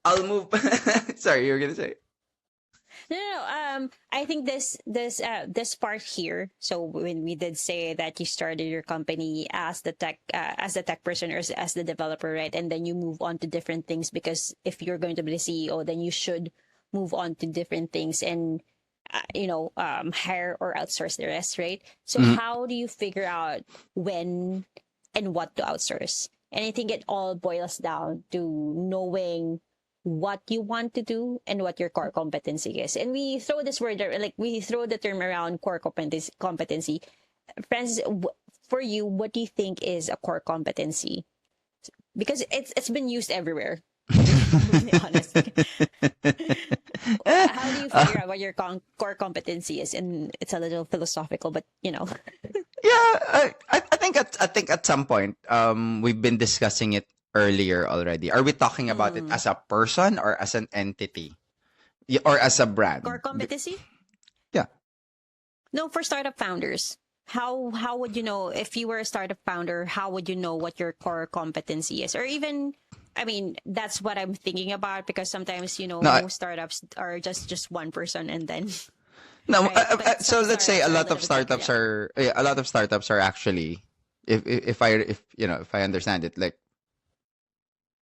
I'll move. Sorry, you were gonna say. No. I think this part here. So when we did say that you started your company as the tech person or as the developer, right? And then you move on to different things because if you're going to be the CEO, then you should move on to different things and hire or outsource the rest, right? So Mhm. how do you figure out when and what to outsource? And I think it all boils down to knowing what you want to do and what your core competency is. And we throw this word, like we throw the term around core competency. Francis, for you, what do you think is a core competency? Because it's been used everywhere, to be completely honest. How do you Uh, figure out what your core competency is? And it's a little philosophical, but yeah, I think at some point, we've been discussing it earlier already. Are we talking about it mm, as a person or as an entity? Or as a core brand? competency? Yeah. No, for startup founders. How would you know if you were a startup founder? How would you know what your core competency is? Or even, I mean, that's what I'm thinking about because sometimes No, most startups are just one person and then no. right. But So some let's say startups a are a lot little of bit different. startups Yeah. are a lot of startups are actually, if I understand it, like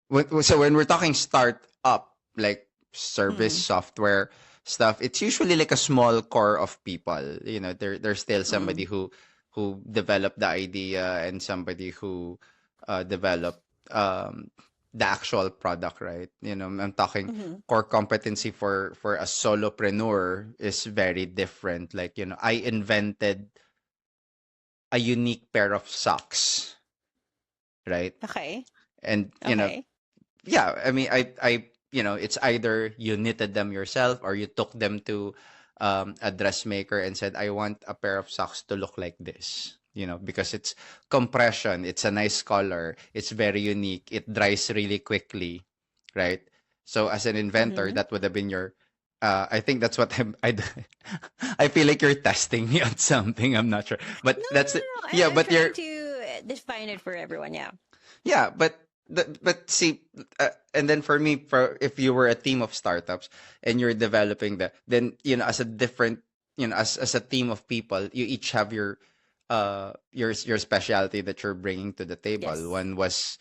when we're talking startup, like service Mm, software stuff, it's usually like a small core of people. There's still somebody mm, who developed the idea and somebody who developed the actual product, right? I'm talking mm, core competency for a solopreneur is very different. Like, I invented a unique pair of socks, right? okay. And Okay. yeah, I mean, it's either you knitted them yourself or you took them to a dressmaker and said, I want a pair of socks to look like this, because it's compression, it's a nice color, it's very unique, it dries really quickly, right? So as an inventor, Mm-hmm. that would have been your. I think that's what I feel like you're testing me on something. I'm not sure, No, but no, that's no, it. no. Yeah, I'm but trying you're to define it for everyone. Yeah. yeah, but see, and then for me, for if you were a team of startups and you're developing that, then as a different, as a team of people, you each have your specialty that you're bringing to the table. Yes. One was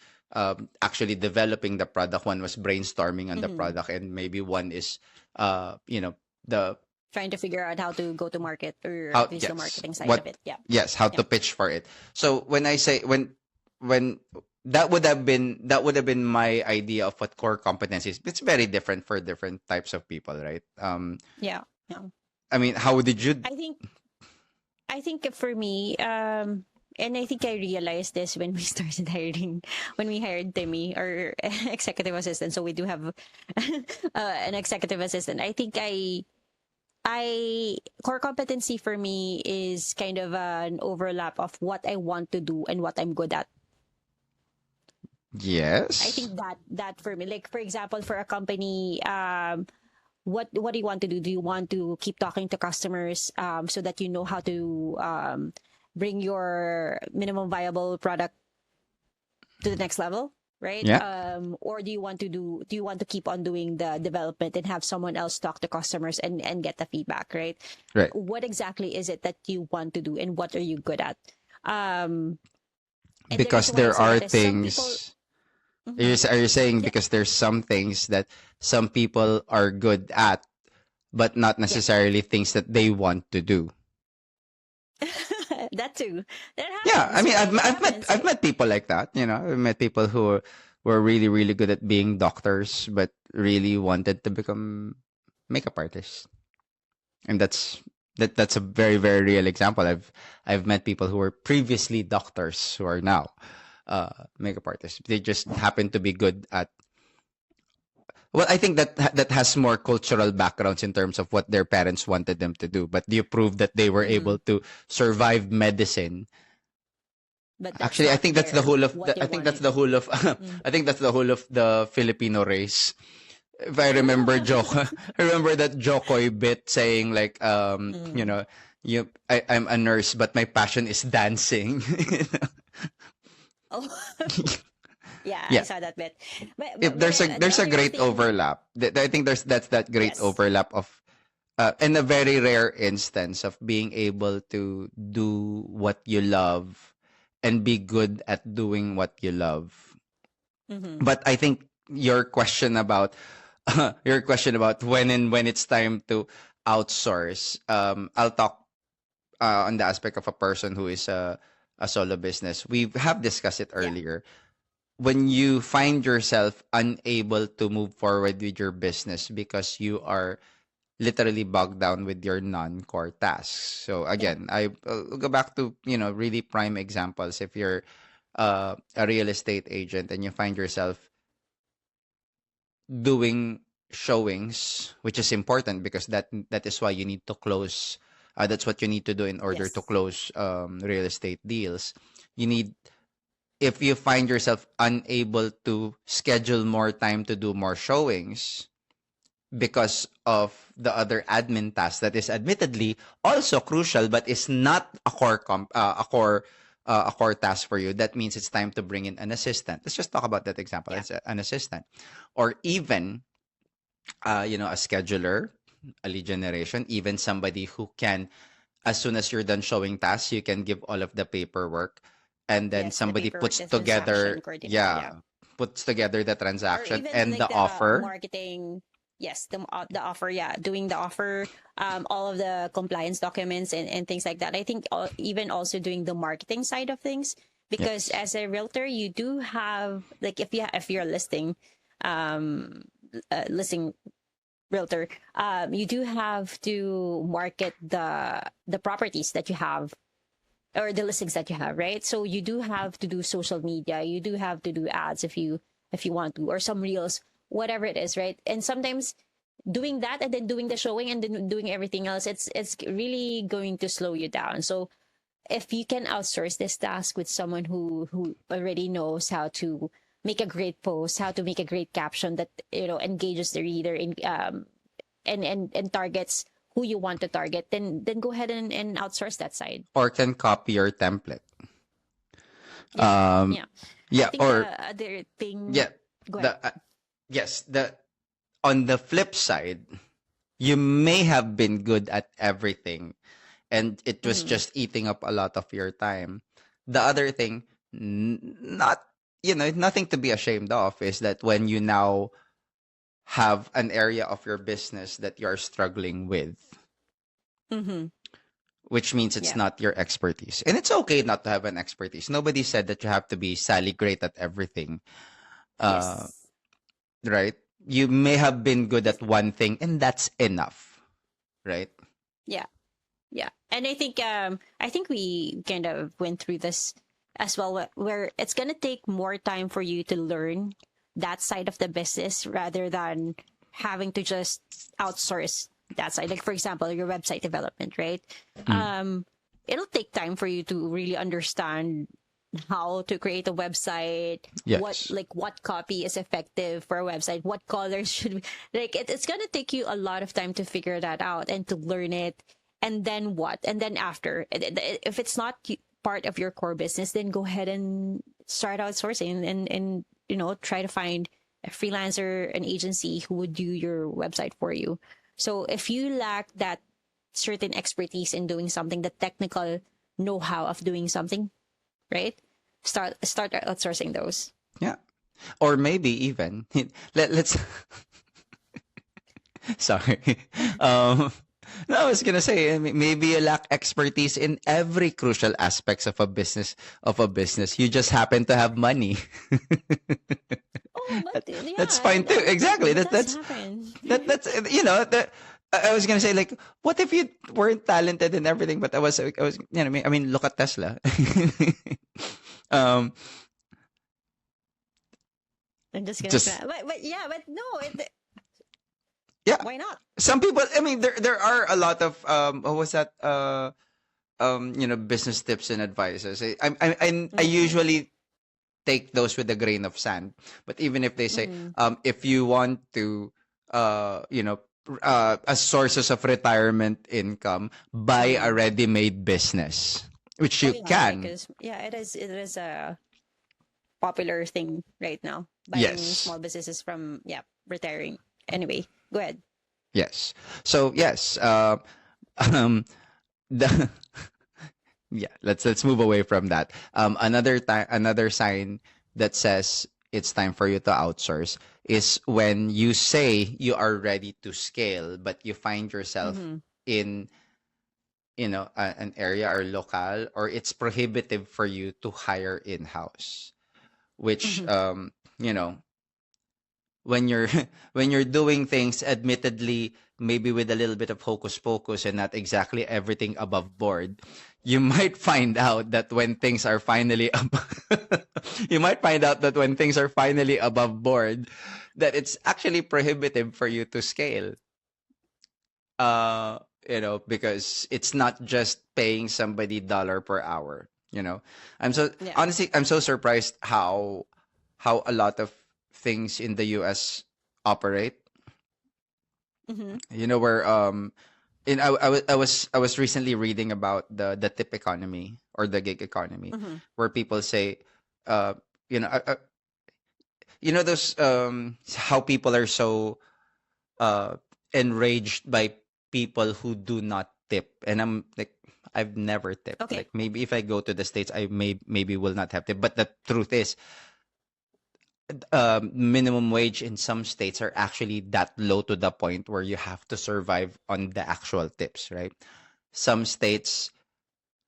actually developing the product. One was brainstorming on the Mm-hmm. product, and maybe one is the Trying to figure out how to go to market or how at least the yes marketing side of what it. Yeah. yes how Yeah. to pitch for it. So when I say when that would have been my idea of what core competence is. It's very different for different types of people, right? Yeah. Yeah. I mean, how did you? I think for me, and I think I realized this when we started hiring, when we hired Timmy, our executive assistant. So we do have an executive assistant. I think I core competency for me is kind of an overlap of what I want to do and what I'm good at. I Yes. think that for me, like for example, for a company, what do you want to do? Do you want to keep talking to customers so that you know how to bring your minimum viable product to the next level, right? Yeah. Or do you want to keep on doing the development and have someone else talk to customers and get the feedback, right? Right. What exactly is it that you want to do and what are you good at? Um, and the Because reason why I there say are that is some people. things. Mhm. Are you saying Yeah, because there's some things that some people are good at, but not yeah. necessarily things that they want to do? That too. That Yeah, I happens, mean, right? That I've happens. met people like that. I've met people who were really really good at being doctors, but really wanted to become makeup artists, and that's a very very real example. I've met people who were previously doctors who are now makeup artists. They just happen to be good at. Well, I think that has more cultural backgrounds in terms of what their parents wanted them to do, but you prove that they were able Mhm. to survive medicine. But that's Actually, I not think that's the whole of what they I think that's wanted. the whole of Mm. I think that's the whole of the Filipino race. If I remember Joko, I remember that Jokoy bit saying like Mm. I'm a nurse but my passion is dancing. Oh, yeah. I Yeah. saw that bit. If The there's a other great thing, overlap. I think that's that great yes, overlap of in a very rare instance of being able to do what you love and be good at doing what you love. mm-hmm. But I think your question about your question about when it's time to outsource, I'll talk on the aspect of a person who is a solo business. We have discussed it Yeah, earlier. When you find yourself unable to move forward with your business because you are literally bogged down with your non-core tasks. So yeah, again, I go back to, really prime examples. If you're a real estate agent and you find yourself doing showings, which is important because that is why you need to close. That's what you need to do in order to yes, close real estate deals. You need If you find yourself unable to schedule more time to do more showings because of the other admin task that is admittedly also crucial but is not a core task for you, that means it's time to bring in an assistant. Let's just talk about that example. yeah, It's an assistant, or even a scheduler, a lead generation, even somebody who can, as soon as you're done showing tasks, you can give all of the paperwork, and then yes. The somebody paperwork, puts the together, transaction coordinator, yeah, yeah, puts together the or transaction even and like the the offer. marketing. Yes, the offer, yeah, doing the offer, all of the compliance documents and things like that. I think even also doing the marketing side of things, because Yes. as a realtor, you do have like if you're listing, um, listing realtor, you do have to market the properties that you have or the listings that you have, right? So you do have to do social media, you do have to do ads if you want to, or some reels, whatever it is, right? And sometimes doing that and then doing the showing and then doing everything else, it's really going to slow you down. So if you can outsource this task with someone who already knows how to make a great post, how to make a great caption that engages the reader in and targets who you want to target, then go ahead and outsource that side. Or can copy your template. Yeah, Um, yeah. I yeah, think the or other thing. yeah, Go ahead. the yes, the on the flip side, you may have been good at everything and it was Mm-hmm. just eating up a lot of your time. The other thing, not, nothing to be ashamed of, is that when you now have an area of your business that you're struggling with, Mm-hmm. which means it's Yeah. not your expertise. And it's okay not to have an expertise. Nobody said that you have to be Sally great at everything. Uh, Yes. right? You may have been good Just at one thing and that's enough, right? yeah. Yeah. And I think we kind of went through this as well, where it's gonna take more time for you to learn that side of the business rather than having to just outsource that side. Like for example, your website development, right? Mm. Um, it'll take time for you to really understand how to create a website, Yes. what copy is effective for a website, what colors should be, like it's gonna take you a lot of time to figure that out and to learn it. And then what? And then after, if it's not part of your core business, then go ahead and start outsourcing and try to find a freelancer, an agency who would do your website for you. So if you lack that certain expertise in doing something, the technical know-how of doing something, right? Start outsourcing those. Yeah. Or maybe even let's sorry. Um, no, I was gonna say maybe you lack expertise in every crucial aspects of a business. You just happen to have money. Oh, but That's yeah, fine too. Exactly. that does happen. That's that. I was gonna say, like, what if you weren't talented in everything, but I was I mean look at Tesla. um, I'm just gonna say, just but yeah, but no, yeah. why not? Some people. I mean, there are a lot of what was that business tips and advices. I Mm-hmm. usually take those with a grain of sand. But even if they say, Mm-hmm. if you want to, as sources of retirement income, buy a Mm-hmm. ready-made business, which Oh you yeah, can. because yeah, it is popular thing right now. Buying Yes. small businesses from, yeah, retiring. Anyway, go ahead. Yes. So yes, um, the yeah, let's move away from that. Another sign that says it's time for you to outsource is when you say you are ready to scale, but you find yourself Mm-hmm. in an area or local, or it's prohibitive for you to hire in house, which Mm-hmm. you know when you're when you're doing things admittedly maybe with a little bit of hocus pocus and not exactly everything above board, you might find out that when things are finally you might find out that when things are finally above board, that it's actually prohibitive for you to scale. uh because it's not just paying somebody dollar per hour. Yeah. I'm so surprised how a lot of things in the US operate. Mm-hmm. Where I was recently reading about the tip economy or the gig economy, Mm-hmm. where people say, uh you know uh, uh, those how people are so uh enraged by people who do not tip. And I'm like, I've never tipped. Okay. Like, maybe if I go to the States, I maybe will not have tip. But the truth is, minimum wage in some states are actually that low to the point where you have to survive on the actual tips, right? Some states,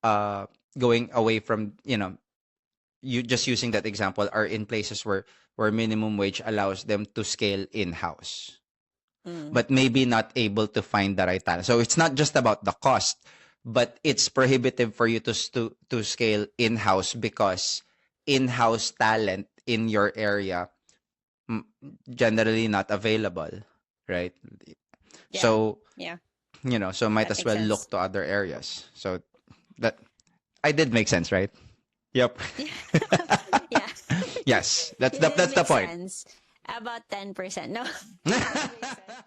uh going away from, you just using that example, are in places where minimum wage allows them to scale in house, Mm. but maybe not able to find the right talent. So it's not just about the cost, but it's prohibitive for you to scale in house because in house talent in your area, mm, generally not available, right? Yeah. So, Yeah. so might That as makes well sense. look to other areas. So that I did make sense, right? Yep. Yeah. Yeah. Yes, You did that's the make point. sense. About 10%. No, you did make sense.